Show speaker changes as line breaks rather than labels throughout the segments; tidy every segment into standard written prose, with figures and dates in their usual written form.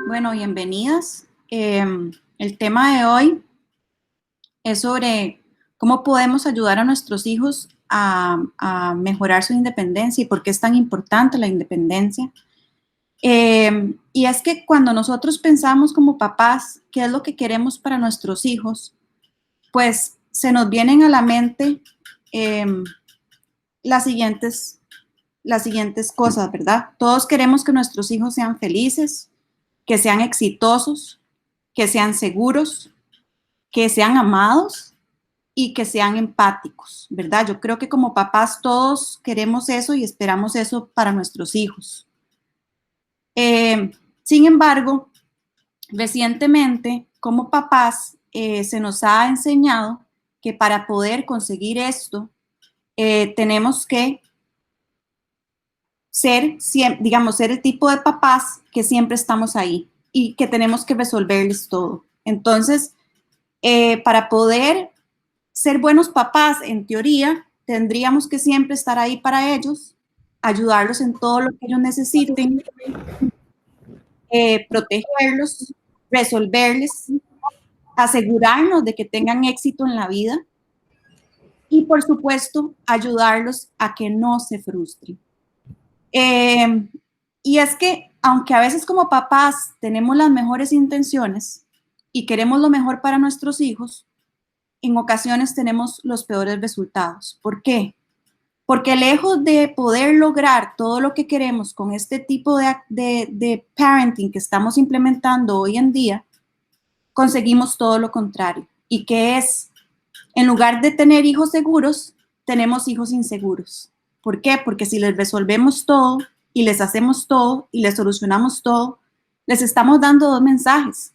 Bueno, bienvenidas. El tema de hoy es sobre cómo podemos ayudar a nuestros hijos a mejorar su independencia y por qué es tan importante la independencia. Y es que cuando nosotros pensamos como papás qué es lo que queremos para nuestros hijos, pues se nos vienen a la mente eh, las siguientes, las siguientes cosas, ¿verdad? Todos queremos que nuestros hijos sean felices, que sean exitosos, que sean seguros, que sean amados y que sean empáticos, ¿verdad? Yo creo que como papás todos queremos eso y esperamos eso para nuestros hijos. Sin embargo, recientemente, como papás, se nos ha enseñado que para poder conseguir esto, tenemos que ser, digamos, ser el tipo de papás que siempre estamos ahí y que tenemos que resolverles todo. Entonces, para poder ser buenos papás, en teoría, tendríamos que siempre estar ahí para ellos, ayudarlos en todo lo que ellos necesiten, protegerlos, resolverles, asegurarnos de que tengan éxito en la vida y, por supuesto, ayudarlos a que no se frustren. Y es que, aunque a veces como papás tenemos las mejores intenciones y queremos lo mejor para nuestros hijos, en ocasiones tenemos los peores resultados. ¿Por qué? Porque lejos de poder lograr todo lo que queremos con este tipo de parenting que estamos implementando hoy en día, conseguimos todo lo contrario. ¿Y qué es? En lugar de tener hijos seguros, tenemos hijos inseguros. ¿Por qué? Porque si les resolvemos todo y les hacemos todo y les solucionamos todo, les estamos dando dos mensajes.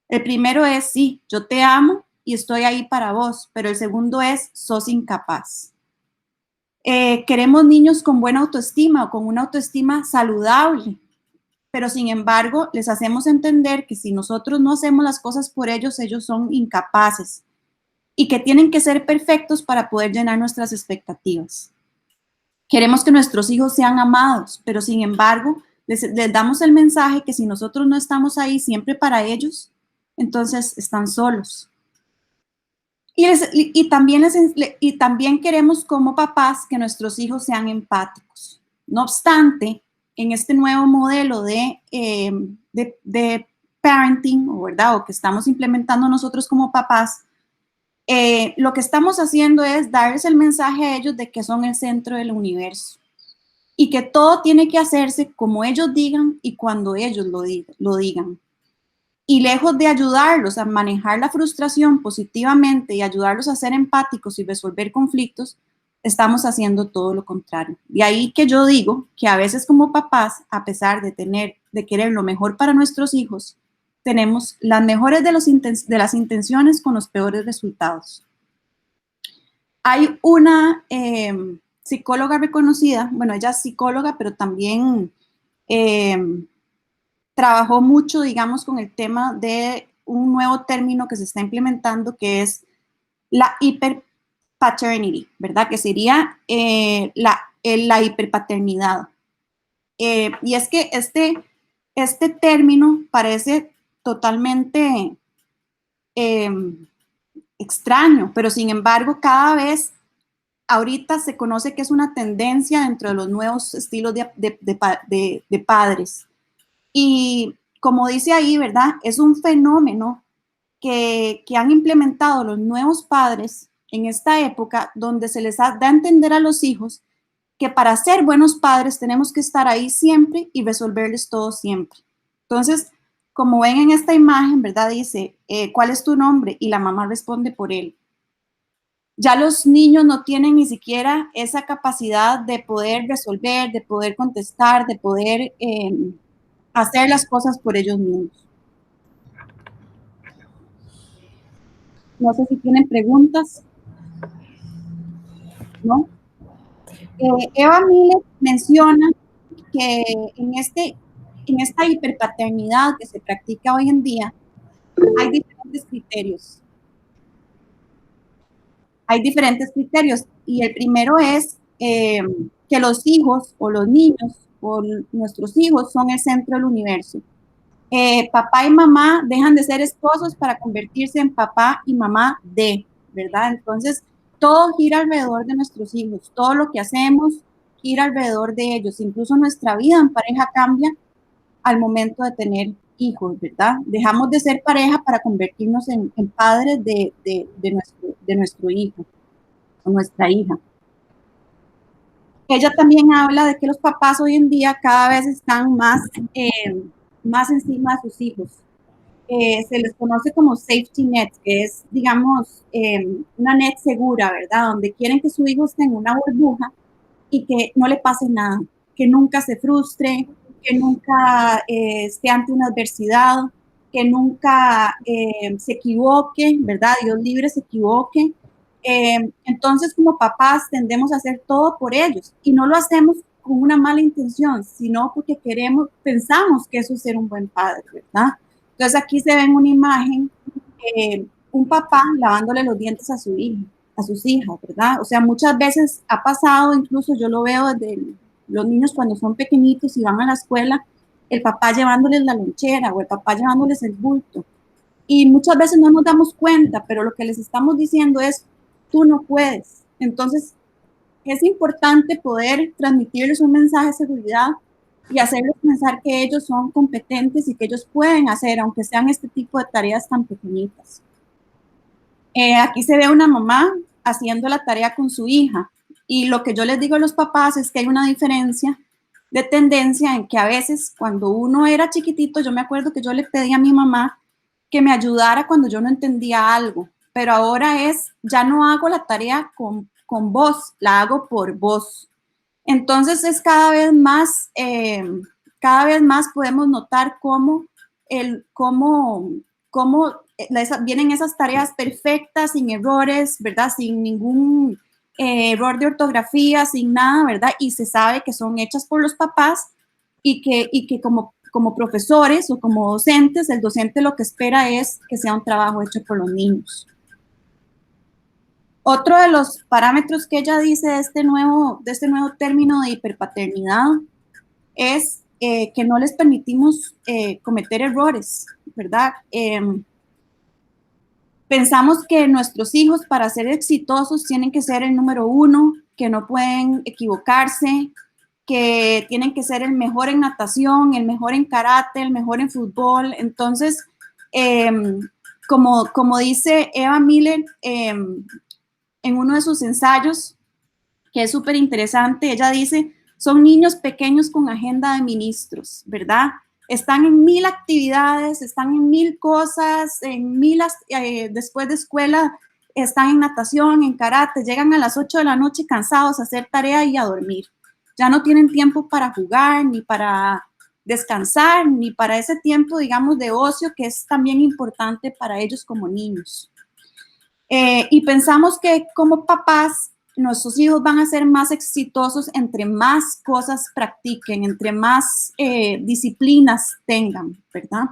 El primero es, sí, yo te amo y estoy ahí para vos, pero el segundo es, sos incapaz. Queremos niños con buena autoestima o con una autoestima saludable, pero sin embargo les hacemos entender que si nosotros no hacemos las cosas por ellos, ellos son incapaces y que tienen que ser perfectos para poder llenar nuestras expectativas. Queremos que nuestros hijos sean amados, pero sin embargo les damos el mensaje que si nosotros no estamos ahí siempre para ellos, entonces están solos. Y también queremos como papás que nuestros hijos sean empáticos. No obstante, en este nuevo modelo de parenting, ¿verdad? O que estamos implementando nosotros como papás, lo que estamos haciendo es darles el mensaje a ellos de que son el centro del universo y que todo tiene que hacerse como ellos digan y cuando ellos lo digan. Y lejos de ayudarlos a manejar la frustración positivamente y ayudarlos a ser empáticos y resolver conflictos, estamos haciendo todo lo contrario. De ahí que yo digo que a veces como papás, a pesar de querer lo mejor para nuestros hijos, tenemos las mejores de las intenciones con los peores resultados. Hay una psicóloga reconocida, bueno, ella es psicóloga, pero también trabajó mucho, digamos, con el tema de un nuevo término que se está implementando, que es la hiperpaternity, ¿verdad? Que sería la hiperpaternidad. Y es que este término parece totalmente extraño, pero sin embargo cada vez ahorita se conoce que es una tendencia dentro de los nuevos estilos de padres. Y como dice ahí, ¿verdad? Es un fenómeno que han implementado los nuevos padres en esta época donde se les da a entender a los hijos que para ser buenos padres tenemos que estar ahí siempre y resolverles todo siempre. Entonces, como ven en esta imagen, ¿verdad? Dice, ¿cuál es tu nombre? Y la mamá responde por él. Ya los niños no tienen ni siquiera esa capacidad de poder resolver, de poder contestar, de poder hacer las cosas por ellos mismos. No sé si tienen preguntas. ¿No? Eva Miller menciona que en esta hiperpaternidad que se practica hoy en día, hay diferentes criterios. Hay diferentes criterios y el primero es que los hijos o los niños o nuestros hijos son el centro del universo. Papá y mamá dejan de ser esposos para convertirse en papá y mamá de, ¿verdad? Entonces, todo gira alrededor de nuestros hijos, todo lo que hacemos gira alrededor de ellos, incluso nuestra vida en pareja cambia al momento de tener hijos, ¿verdad? Dejamos de ser pareja para convertirnos en padres de nuestro hijo o nuestra hija. Ella también habla de que los papás hoy en día cada vez están más encima de sus hijos. Se les conoce como safety net, que es, digamos, una net segura, ¿verdad? Donde quieren que su hijo esté en una burbuja y que no le pase nada, que nunca se frustre, que nunca esté ante una adversidad, que nunca se equivoque, ¿verdad? Dios libre se equivoque. Entonces, como papás, tendemos a hacer todo por ellos y no lo hacemos con una mala intención, sino porque pensamos que eso es ser un buen padre, ¿verdad? Entonces, aquí se ve en una imagen un papá lavándole los dientes a su hija, a sus hijas, ¿verdad? O sea, muchas veces ha pasado, incluso yo lo veo desde los niños cuando son pequeñitos y van a la escuela, el papá llevándoles la lonchera o el papá llevándoles el bulto. Y muchas veces no nos damos cuenta, pero lo que les estamos diciendo es, tú no puedes. Entonces, es importante poder transmitirles un mensaje de seguridad y hacerles pensar que ellos son competentes y que ellos pueden hacer, aunque sean este tipo de tareas tan pequeñitas. Aquí se ve una mamá haciendo la tarea con su hija y lo que yo les digo a los papás es que hay una diferencia de tendencia en que a veces cuando uno era chiquitito, yo me acuerdo que yo le pedí a mi mamá que me ayudara cuando yo no entendía algo, pero ahora ya no hago la tarea con voz, la hago por voz. Entonces es cada vez más podemos notar cómo vienen esas tareas perfectas, sin errores, ¿verdad? Sin ningún error de ortografía, sin nada, ¿verdad? Y se sabe que son hechas por los papás y que como profesores o como docentes, el docente lo que espera es que sea un trabajo hecho por los niños. Otro de los parámetros que ella dice de este nuevo término de hiperpaternidad es que no les permitimos cometer errores, ¿verdad? Pensamos que nuestros hijos para ser exitosos tienen que ser el número uno, que no pueden equivocarse, que tienen que ser el mejor en natación, el mejor en karate, el mejor en fútbol. Entonces, eh, como dice Eva Miller en uno de sus ensayos, que es súper interesante, ella dice, son niños pequeños con agenda de ministros, ¿verdad? Están en 1000 actividades, están en 1000 cosas, después de escuela están en natación, en karate, llegan a las 8 de la noche cansados a hacer tarea y a dormir. Ya no tienen tiempo para jugar, ni para descansar, ni para ese tiempo, digamos, de ocio que es también importante para ellos como niños. Y pensamos que como papás, nuestros hijos van a ser más exitosos entre más cosas practiquen, entre más disciplinas tengan, ¿verdad?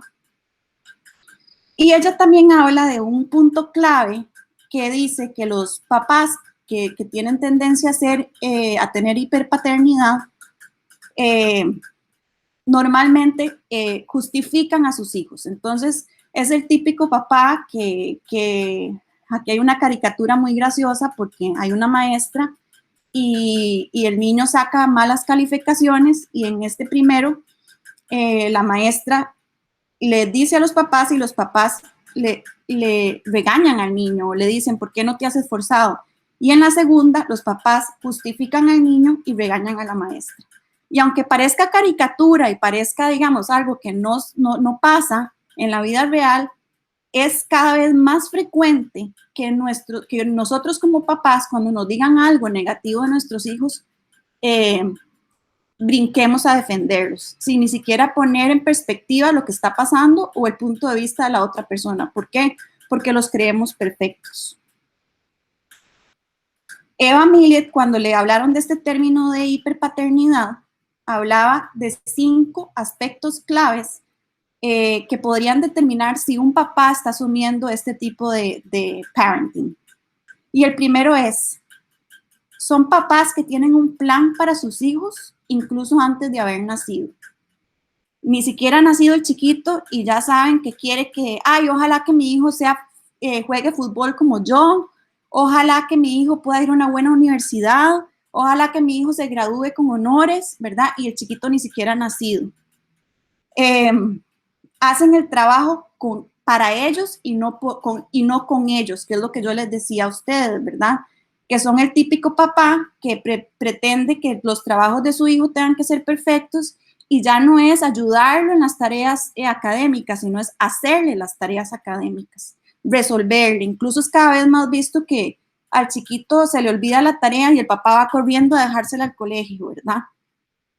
Y ella también habla de un punto clave que dice que los papás que tienen tendencia a tener hiperpaternidad, normalmente justifican a sus hijos. Entonces, es el típico papá que aquí hay una caricatura muy graciosa porque hay una maestra y el niño saca malas calificaciones y en este primero la maestra le dice a los papás y los papás le regañan al niño o le dicen, ¿por qué no te has esforzado? Y en la segunda, los papás justifican al niño y regañan a la maestra. Y aunque parezca caricatura y parezca, digamos, algo que no pasa en la vida real, es cada vez más frecuente que nosotros como papás, cuando nos digan algo negativo de nuestros hijos, brinquemos a defenderlos, sin ni siquiera poner en perspectiva lo que está pasando o el punto de vista de la otra persona. ¿Por qué? Porque los creemos perfectos. Eva Millet, cuando le hablaron de este término de hiperpaternidad, hablaba de 5 aspectos claves que podrían determinar si un papá está asumiendo este tipo de parenting. Y el primero son papás que tienen un plan para sus hijos incluso antes de haber nacido. Ni siquiera ha nacido el chiquito y ya saben que quiere que, ay, ojalá que mi hijo juegue fútbol como yo, ojalá que mi hijo pueda ir a una buena universidad, ojalá que mi hijo se gradúe con honores, ¿verdad? Y el chiquito ni siquiera ha nacido. Eh, Hacen el trabajo para ellos y no con ellos, que es lo que yo les decía a ustedes, ¿verdad? Que son el típico papá que pretende que los trabajos de su hijo tengan que ser perfectos y ya no es ayudarlo en las tareas académicas, sino es hacerle las tareas académicas, resolverle. Incluso es cada vez más visto que al chiquito se le olvida la tarea y el papá va corriendo a dejársela al colegio, ¿verdad?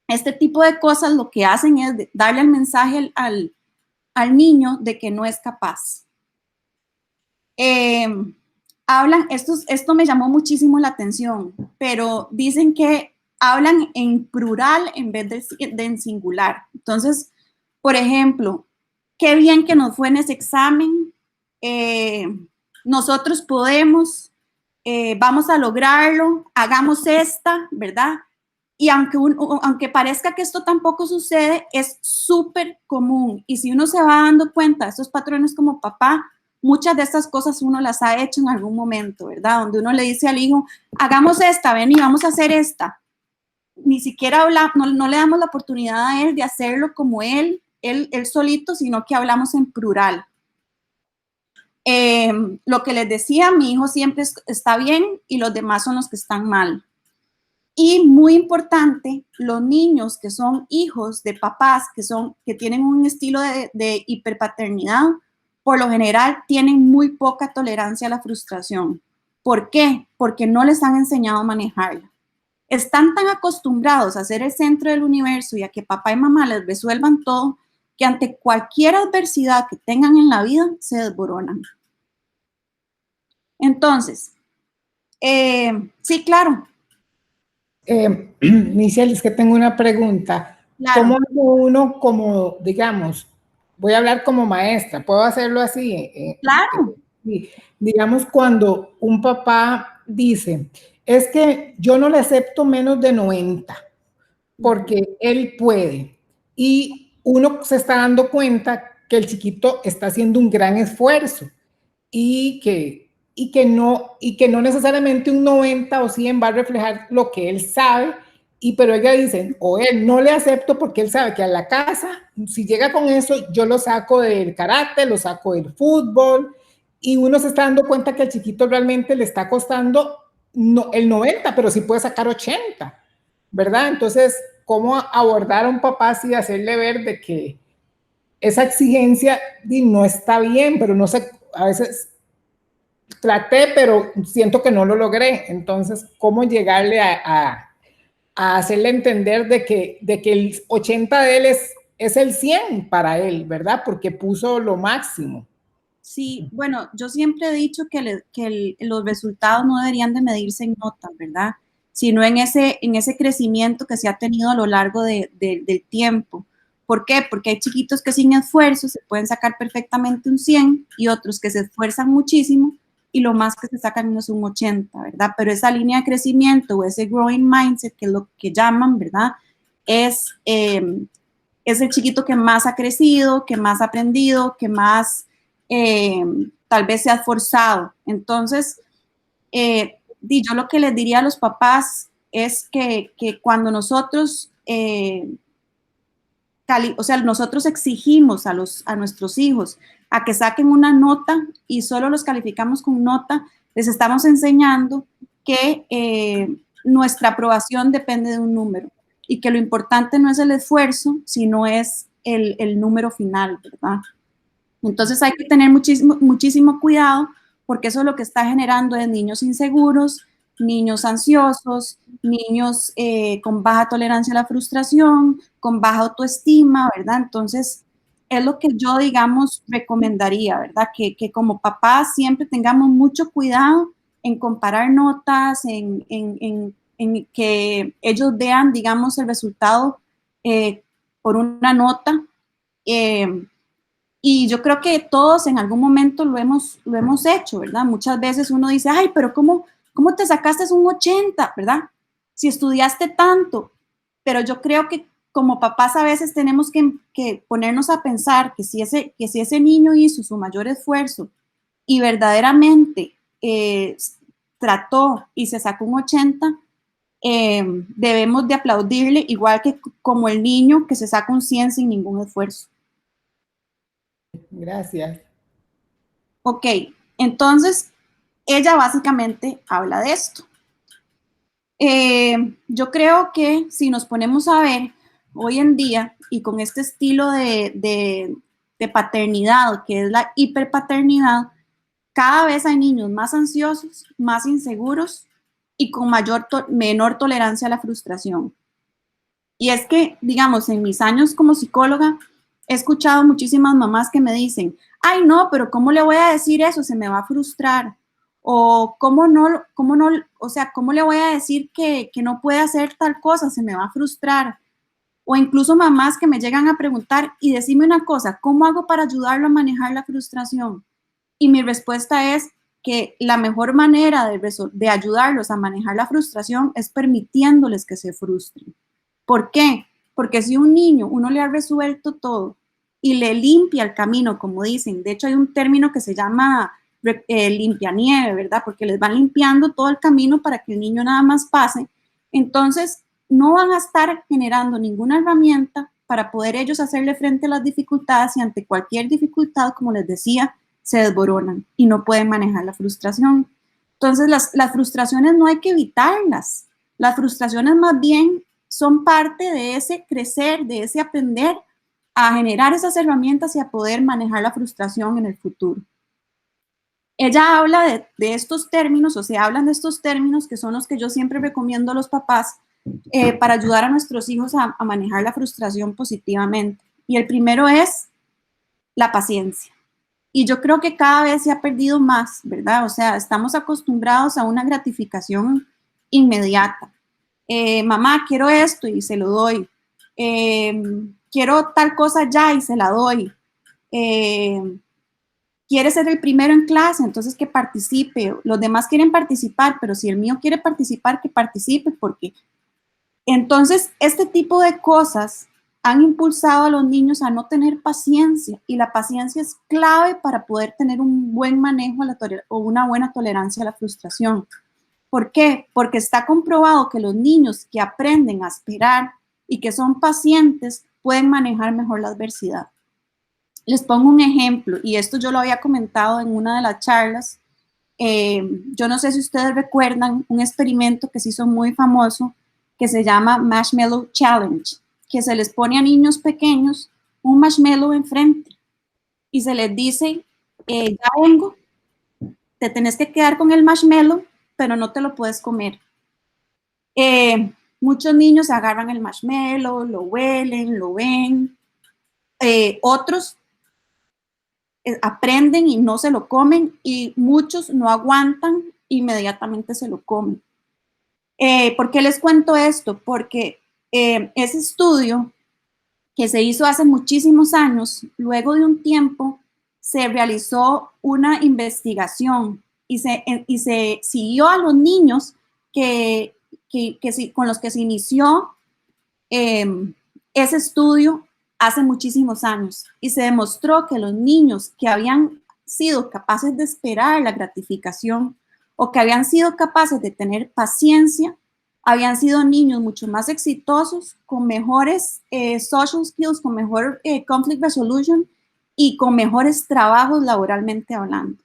Este tipo de cosas lo que hacen es darle el mensaje al niño de que no es capaz. Esto me llamó muchísimo la atención, pero dicen que hablan en plural en vez de en singular. Entonces, por ejemplo, qué bien que nos fue en ese examen, nosotros podemos, vamos a lograrlo, hagamos esta, ¿verdad? Y aunque parezca que esto tampoco sucede, es súper común. Y si uno se va dando cuenta de estos patrones como papá, muchas de estas cosas uno las ha hecho en algún momento, ¿verdad? Donde uno le dice al hijo, hagamos esta, ven y vamos a hacer esta. Ni siquiera no le damos la oportunidad a él de hacerlo como él solito, sino que hablamos en plural. Lo que les decía, mi hijo siempre está bien y los demás son los que están mal. Y muy importante, los niños que son hijos de papás que tienen un estilo de hiperpaternidad, por lo general tienen muy poca tolerancia a la frustración. ¿Por qué? Porque no les han enseñado a manejarla. Están tan acostumbrados a ser el centro del universo y a que papá y mamá les resuelvan todo, que ante cualquier adversidad que tengan en la vida se desboronan. Entonces, sí, claro.
Michelle, es que tengo una pregunta.
Claro.
¿Cómo uno, como, digamos, voy a hablar como maestra, puedo hacerlo así?
Claro.
Digamos, cuando un papá dice, es que yo no le acepto menos de 90, porque él puede. Y uno se está dando cuenta que el chiquito está haciendo un gran esfuerzo y que no necesariamente un 90 o 100 va a reflejar lo que él sabe, pero ella dice, o él no le acepto porque él sabe que a la casa, si llega con eso, yo lo saco del karate, lo saco del fútbol, y uno se está dando cuenta que al chiquito realmente le está costando el 90, pero sí puede sacar 80, ¿verdad? Entonces, ¿cómo abordar a un papá así, hacerle ver de que esa exigencia no está bien, pero no sé, a veces traté, pero siento que no lo logré? Entonces, ¿cómo llegarle a hacerle entender de que el 80 de él es el 100 para él, ¿verdad? Porque puso lo máximo.
Sí, bueno, yo siempre he dicho que los resultados no deberían de medirse en notas, ¿verdad? Sino en ese crecimiento que se ha tenido a lo largo del tiempo. ¿Por qué? Porque hay chiquitos que sin esfuerzo se pueden sacar perfectamente un 100 y otros que se esfuerzan muchísimo y lo más que se sacan es un 80, ¿verdad? Pero esa línea de crecimiento o ese growing mindset, que es lo que llaman, ¿verdad? Es el chiquito que más ha crecido, que más ha aprendido, que más tal vez se ha esforzado. Entonces, yo lo que les diría a los papás es que cuando nosotros, nosotros exigimos a nuestros hijos a que saquen una nota y solo los calificamos con nota, les estamos enseñando que nuestra aprobación depende de un número y que lo importante no es el esfuerzo, sino es el número final, ¿verdad? Entonces hay que tener muchísimo cuidado porque eso lo que está generando es niños inseguros, niños ansiosos, niños con baja tolerancia a la frustración, con baja autoestima, ¿verdad? Entonces es lo que yo, digamos, recomendaría, ¿verdad? Que como papás siempre tengamos mucho cuidado en comparar notas, en que ellos vean, digamos, el resultado por una nota. Y yo creo que todos en algún momento lo hemos hecho, ¿verdad? Muchas veces uno dice, ay, pero ¿cómo te sacaste un 80, ¿verdad? Si estudiaste tanto. Pero yo creo que como papás a veces tenemos que ponernos a pensar que si ese niño hizo su mayor esfuerzo y verdaderamente trató y se sacó un 80, debemos de aplaudirle, igual que como el niño que se saca un 100 sin ningún esfuerzo.
Gracias.
Ok, entonces ella básicamente habla de esto. Yo creo que si nos ponemos a ver hoy en día y con este estilo de paternidad, que es la hiperpaternidad, cada vez hay niños más ansiosos, más inseguros y con menor tolerancia a la frustración. Y es que, digamos, en mis años como psicóloga, he escuchado muchísimas mamás que me dicen, ay, no, pero ¿cómo le voy a decir eso? Se me va a frustrar. O ¿cómo no, o sea, ¿cómo le voy a decir que no puede hacer tal cosa? Se me va a frustrar. O incluso mamás que me llegan a preguntar, y decime una cosa, ¿cómo hago para ayudarlo a manejar la frustración? Y mi respuesta es que la mejor manera de ayudarlos a manejar la frustración es permitiéndoles que se frustren. ¿Por qué? Porque si un niño, uno le ha resuelto todo y le limpia el camino, como dicen, de hecho hay un término que se llama limpianieve, ¿verdad? Porque les van limpiando todo el camino para que el niño nada más pase. Entonces, no van a estar generando ninguna herramienta para poder ellos hacerle frente a las dificultades y ante cualquier dificultad, como les decía, se desboronan y no pueden manejar la frustración. Entonces, las frustraciones no hay que evitarlas. Las frustraciones más bien son parte de ese crecer, de ese aprender a generar esas herramientas y a poder manejar la frustración en el futuro. Ella habla de estos términos, o sea, hablan de estos términos que son los que yo siempre recomiendo a los papás para ayudar a nuestros hijos a manejar la frustración positivamente. Y el primero es la paciencia. Y yo creo que cada vez se ha perdido más, ¿verdad? O sea, estamos acostumbrados a una gratificación inmediata. Mamá, quiero esto y se lo doy. Quiero tal cosa ya y se la doy. Quiere ser el primero en clase, entonces que participe. Los demás quieren participar, pero si el mío quiere participar, que participe, porque entonces este tipo de cosas han impulsado a los niños a no tener paciencia y la paciencia es clave para poder tener un buen manejo o una buena tolerancia a la frustración. ¿Por qué? Porque está comprobado que los niños que aprenden a esperar y que son pacientes pueden manejar mejor la adversidad. Les pongo un ejemplo, y esto yo lo había comentado en una de las charlas. Yo no sé si ustedes recuerdan un experimento que se hizo muy famoso que se llama Marshmallow Challenge, que se les pone a niños pequeños un marshmallow enfrente y se les dice, ya vengo, te tenés que quedar con el marshmallow, pero no te lo puedes comer. Muchos niños agarran el marshmallow, lo huelen, lo ven. Otros aprenden y no se lo comen y muchos no aguantan, inmediatamente se lo comen. ¿Por qué les cuento esto? Porque ese estudio que se hizo hace muchísimos años, luego de un tiempo se realizó una investigación y se siguió a los niños con los que se inició ese estudio hace muchísimos años y se demostró que los niños que habían sido capaces de esperar la gratificación o que habían sido capaces de tener paciencia, habían sido niños mucho más exitosos, con mejores social skills, con mejor conflict resolution y con mejores trabajos laboralmente hablando.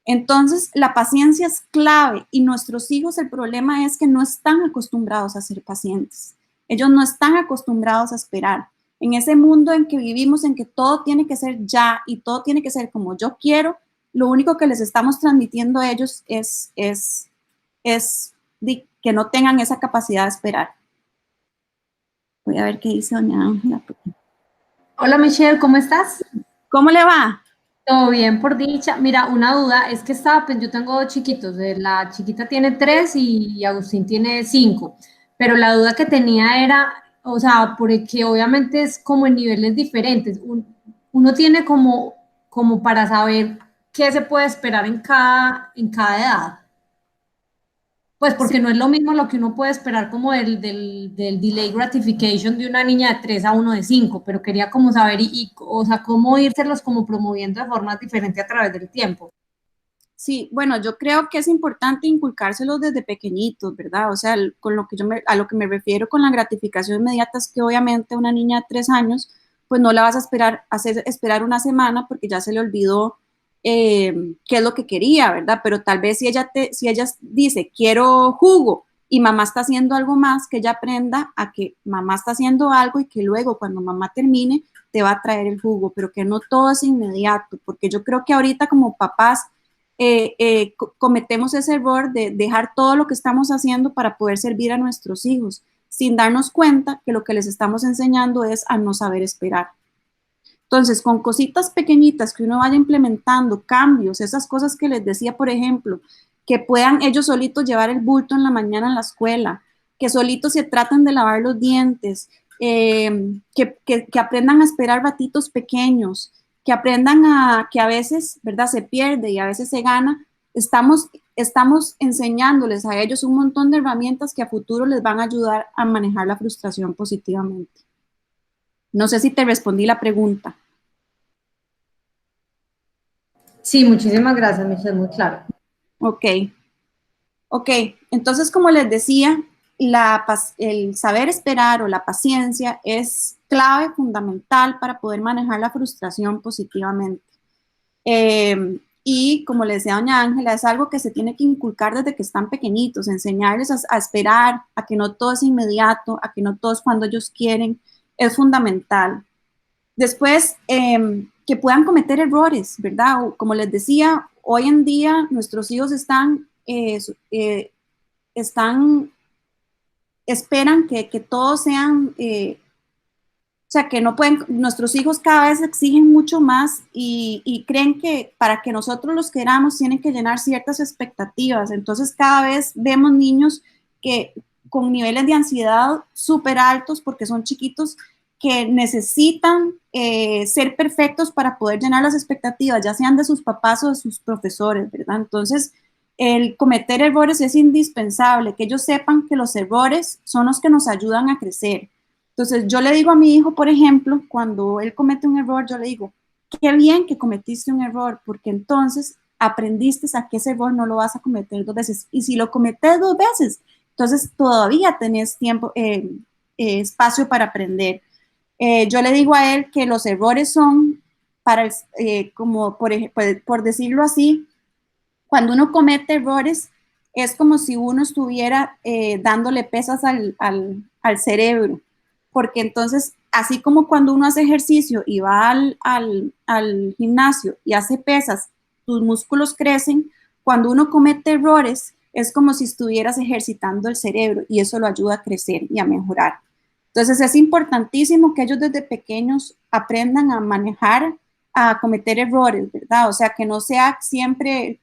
Entonces, la paciencia es clave y nuestros hijos, el problema es que no están acostumbrados a ser pacientes. Ellos no están acostumbrados a esperar. En ese mundo en que vivimos, en que todo tiene que ser ya y todo tiene que ser como yo quiero, lo único que les estamos transmitiendo a ellos es que no tengan esa capacidad de esperar. Voy a ver qué dice doña Ángela.
Hola Michelle, ¿cómo estás?
¿Cómo le va?
Todo bien, por dicha. Mira, una duda, es que pues yo tengo dos chiquitos, la chiquita tiene 3 y Agustín tiene 5, pero la duda que tenía era, o sea, porque obviamente es como en niveles diferentes, uno tiene como para saber qué se puede esperar en cada edad. Pues porque no es lo mismo lo que uno puede esperar como del delay gratification de una niña de 3 a uno de 5, pero quería como saber o sea, cómo írselos como promoviendo de formas diferentes a través del tiempo.
Sí, bueno, yo creo que es importante inculcárselos desde pequeñitos, ¿verdad? O sea, con lo que a lo que me refiero con la gratificación inmediata es que obviamente una niña de 3 años, pues no la vas a hacer esperar una semana porque ya se le olvidó qué es lo que quería, ¿verdad? Pero tal vez si ella dice, quiero jugo y mamá está haciendo algo más, que ella aprenda a que mamá está haciendo algo y que luego cuando mamá termine te va a traer el jugo, pero que no todo es inmediato, porque yo creo que ahorita como papás cometemos ese error de dejar todo lo que estamos haciendo para poder servir a nuestros hijos, sin darnos cuenta que lo que les estamos enseñando es a no saber esperar. Entonces, con cositas pequeñitas que uno vaya implementando, cambios, esas cosas que les decía, por ejemplo, que puedan ellos solitos llevar el bulto en la mañana en la escuela, que solitos se traten de lavar los dientes, que aprendan a esperar ratitos pequeños, que aprendan que a veces, ¿verdad? Se pierde y a veces se gana. Estamos enseñándoles a ellos un montón de herramientas que a futuro les van a ayudar a manejar la frustración positivamente. No sé si te respondí la pregunta.
Sí, muchísimas gracias, Michelle, muy claro.
Ok. Entonces, como les decía, el saber esperar o la paciencia es clave, fundamental para poder manejar la frustración positivamente. Y como le decía doña Ángela, es algo que se tiene que inculcar desde que están pequeñitos, enseñarles a esperar, a que no todo es inmediato, a que no todo es cuando ellos quieren, es fundamental. Después, que puedan cometer errores, ¿verdad? O, como les decía, hoy en día nuestros hijos esperan que todos sean, o sea, que no pueden, nuestros hijos cada vez exigen mucho más y creen que para que nosotros los queramos tienen que llenar ciertas expectativas. Entonces, cada vez vemos niños que con niveles de ansiedad súper altos porque son chiquitos que necesitan ser perfectos para poder llenar las expectativas, ya sean de sus papás o de sus profesores, ¿verdad? Entonces, el cometer errores es indispensable, que ellos sepan que los errores son los que nos ayudan a crecer. Entonces, yo le digo a mi hijo, por ejemplo, cuando él comete un error, yo le digo, qué bien que cometiste un error, porque entonces aprendiste a que ese error no lo vas a cometer 2 veces. Y si lo cometes 2 veces, entonces todavía tenés tiempo, espacio para aprender. Yo le digo a él que los errores son, como por decirlo así, cuando uno comete errores, es como si uno estuviera dándole pesas al cerebro, porque entonces, así como cuando uno hace ejercicio y va al gimnasio y hace pesas, tus músculos crecen, cuando uno comete errores, es como si estuvieras ejercitando el cerebro y eso lo ayuda a crecer y a mejorar. Entonces, es importantísimo que ellos desde pequeños aprendan a manejar, a cometer errores, ¿verdad? O sea, que no sea siempre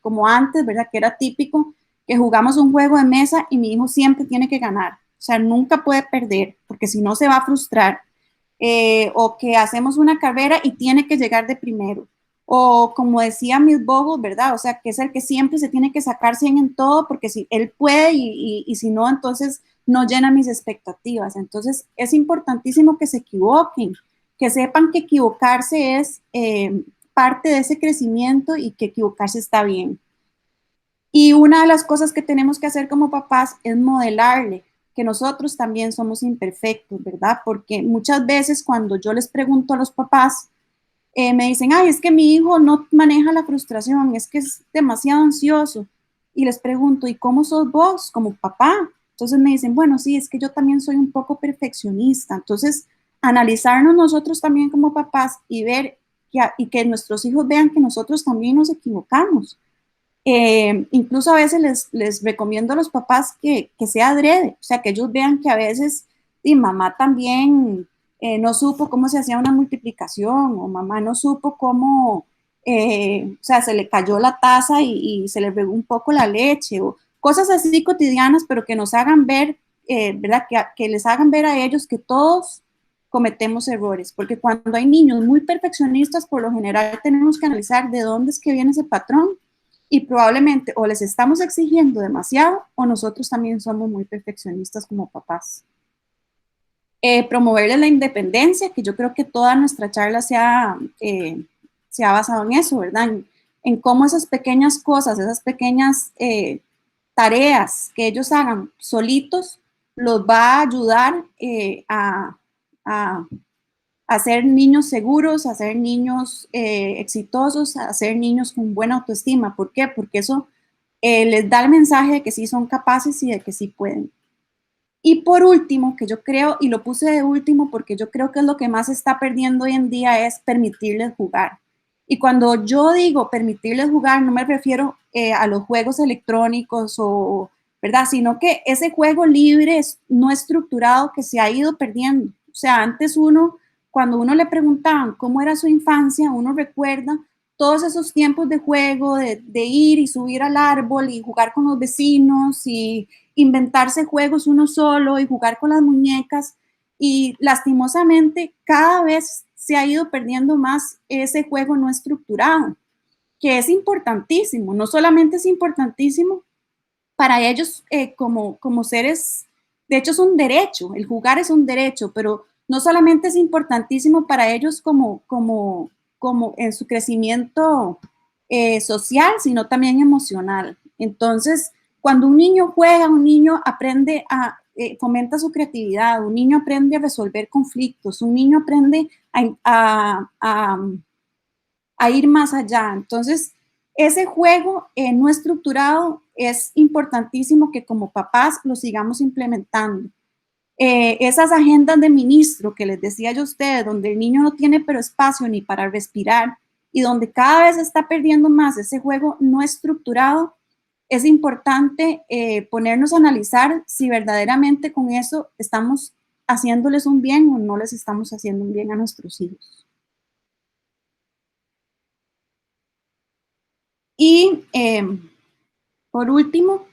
como antes, ¿verdad? Que era típico que jugamos un juego de mesa y mi hijo siempre tiene que ganar. O sea, nunca puede perder, porque si no se va a frustrar. O que hacemos una carrera y tiene que llegar de primero. O como decía Miss Bogle, ¿verdad? O sea, que es el que siempre se tiene que sacar 100 en todo, porque si él puede y si no, entonces no llena mis expectativas. Entonces, es importantísimo que se equivoquen, que sepan que equivocarse es parte de ese crecimiento y que equivocarse está bien. Y una de las cosas que tenemos que hacer como papás es modelarle que nosotros también somos imperfectos, ¿verdad? Porque muchas veces cuando yo les pregunto a los papás, me dicen, ay, es que mi hijo no maneja la frustración, es que es demasiado ansioso. Y les pregunto, ¿y cómo sos vos como papá? Entonces me dicen, bueno, sí, es que yo también soy un poco perfeccionista. Entonces, analizarnos nosotros también como papás y ver y que nuestros hijos vean que nosotros también nos equivocamos. Incluso a veces les recomiendo a los papás que sea adrede, o sea, que ellos vean que a veces y mamá también no supo cómo se hacía una multiplicación o mamá no supo cómo, o sea, se le cayó la taza y se le regó un poco la leche o cosas así cotidianas, pero que nos hagan ver, ¿verdad? Que les hagan ver a ellos que todos cometemos errores, porque cuando hay niños muy perfeccionistas, por lo general tenemos que analizar de dónde es que viene ese patrón y probablemente o les estamos exigiendo demasiado o nosotros también somos muy perfeccionistas como papás. Promoverles la independencia, que yo creo que toda nuestra charla se ha basado en eso, ¿verdad? En cómo esas pequeñas cosas, esas pequeñas tareas que ellos hagan solitos, los va a ayudar a ser niños seguros, a ser niños exitosos, a ser niños con buena autoestima. ¿Por qué? Porque eso les da el mensaje de que sí son capaces y de que sí pueden. Y por último, que yo creo, y lo puse de último porque yo creo que es lo que más se está perdiendo hoy en día, es permitirles jugar. Y cuando yo digo permitirles jugar, no me refiero a los juegos electrónicos o, ¿verdad? Sino que ese juego libre, no estructurado, que se ha ido perdiendo. O sea, antes cuando uno le preguntaban cómo era su infancia, uno recuerda todos esos tiempos de juego, de ir y subir al árbol y jugar con los vecinos y inventarse juegos uno solo y jugar con las muñecas, y lastimosamente cada vez se ha ido perdiendo más ese juego no estructurado, que es importantísimo. No solamente es importantísimo para ellos como seres, de hecho es un derecho, el jugar es un derecho, pero no solamente es importantísimo para ellos como en su crecimiento social, sino también emocional. Entonces, cuando un niño juega, un niño aprende fomenta su creatividad, un niño aprende a resolver conflictos, un niño aprende a ir más allá. Entonces, ese juego no estructurado es importantísimo que como papás lo sigamos implementando. Esas agendas de ministro que les decía yo a ustedes, donde el niño no tiene pero espacio ni para respirar y donde cada vez está perdiendo más ese juego no estructurado, es importante ponernos a analizar si verdaderamente con eso estamos haciéndoles un bien o no les estamos haciendo un bien a nuestros hijos. Y por último,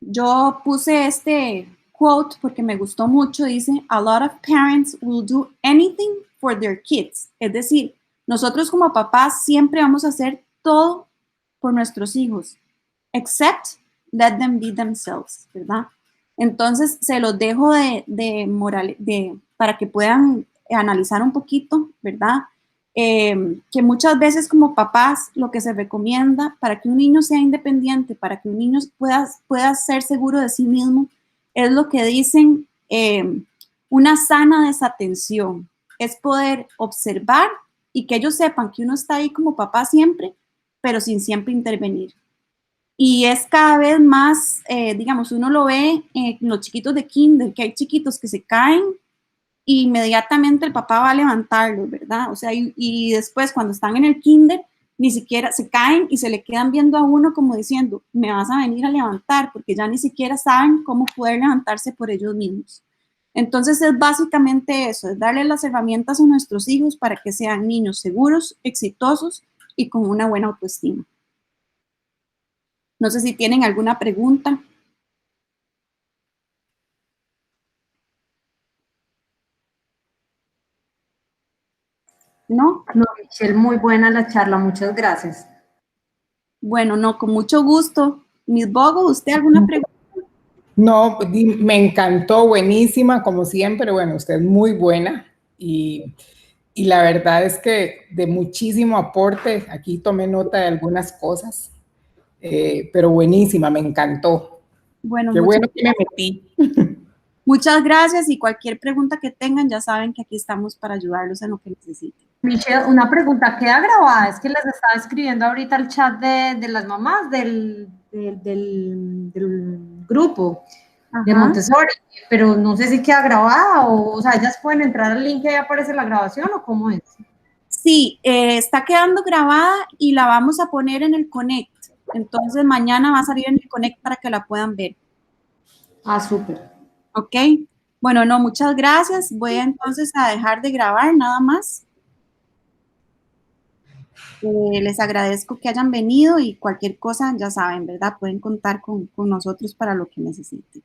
yo puse este quote porque me gustó mucho. Dice, a lot of parents will do anything for their kids. Es decir, nosotros como papás siempre vamos a hacer todo por nuestros hijos, except let them be themselves, ¿verdad? Entonces, se los dejo para que puedan analizar un poquito, ¿verdad? Que muchas veces como papás lo que se recomienda para que un niño sea independiente, para que un niño pueda ser seguro de sí mismo, es lo que dicen una sana desatención. Es poder observar y que ellos sepan que uno está ahí como papá siempre, pero sin siempre intervenir. Y es cada vez más, digamos, uno lo ve en los chiquitos de kinder, que hay chiquitos que se caen y inmediatamente el papá va a levantarlos, ¿verdad? O sea, y después cuando están en el kinder, ni siquiera se caen y se le quedan viendo a uno como diciendo, me vas a venir a levantar, porque ya ni siquiera saben cómo poder levantarse por ellos mismos. Entonces es básicamente eso, es darle las herramientas a nuestros hijos para que sean niños seguros, exitosos y con una buena autoestima. No sé si tienen alguna pregunta. ¿No?
No, Michelle, muy buena la charla, muchas gracias.
Bueno, no, con mucho gusto. Miss Bogo, ¿usted alguna pregunta?
No, me encantó, buenísima, como siempre. Bueno, usted es muy buena y la verdad es que de muchísimo aporte. Aquí tomé nota de algunas cosas, pero buenísima, me encantó.
Bueno,
qué bueno que me metí.
Muchas gracias y cualquier pregunta que tengan, ya saben que aquí estamos para ayudarlos en lo que necesiten.
Michelle, una pregunta, ¿queda grabada? Es que les estaba escribiendo ahorita al chat de las mamás del grupo. Ajá. De Montessori, pero no sé si queda grabada o sea, ellas pueden entrar al link y ahí aparece la grabación o cómo es.
Sí, está quedando grabada y la vamos a poner en el Connect. Entonces mañana va a salir en el Connect para que la puedan ver.
Ah, súper.
Ok. Bueno, no, muchas gracias. Voy entonces a dejar de grabar nada más. Les agradezco que hayan venido y cualquier cosa, ya saben, ¿verdad? Pueden contar con nosotros para lo que necesiten.